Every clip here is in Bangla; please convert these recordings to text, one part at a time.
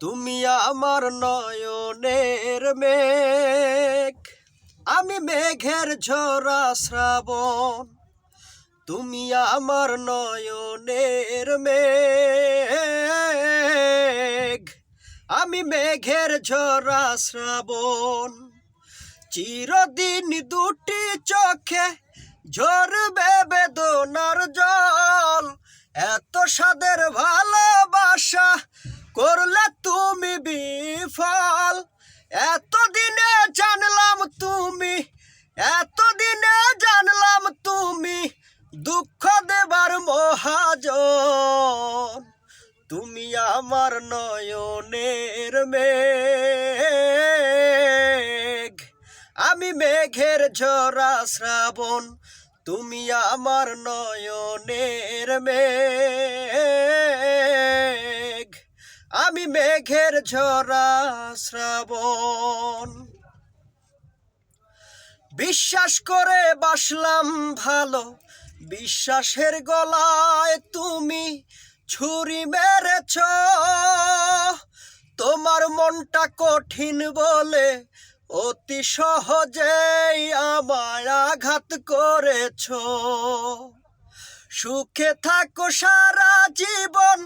তুমি আমার নয়নের মেঘ, আমি মেঘের ঝরা শ্রাবণ। তুমি আমার নয়নের মেঘ, আমি মেঘের ঝরা শ্রাবণ। চিরদিন দুটি চোখে ঝরবে বেদনার জল, এত সাদের ভালোবাসা করলে তুমি বিফল। এতদিনে জানলাম তুমি দুঃখ দেবার মহাজন। তুমি আমার নয়নের মেঘ, আমি মেঘের ঝরা শ্রাবণ। তুমি আমার নয়নের মেঘ, আমি মেঘের ঝরা শ্রাবণ। বিশ্বাস করে বাসলাম ভালো, বিশ্বাসের গলায় তুমি ছুরি মেরেছ। তোমার মনটা কঠিন বলে অতি সহজেই আমায় আঘাত করেছ। সুখে থাকো সারা জীবন,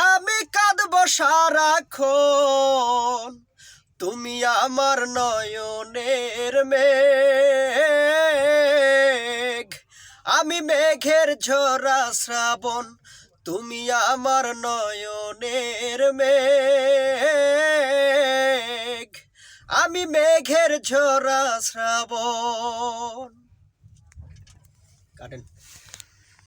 আমি কাঁদবো সারাক্ষণ। তুমি আমার নয়নের মেঘ, আমি মেঘের ঝরা শ্রাবণ। তুমি আমার নয়নের মেঘ, আমি মেঘের ঝরা শ্রাবণ। কাটেন।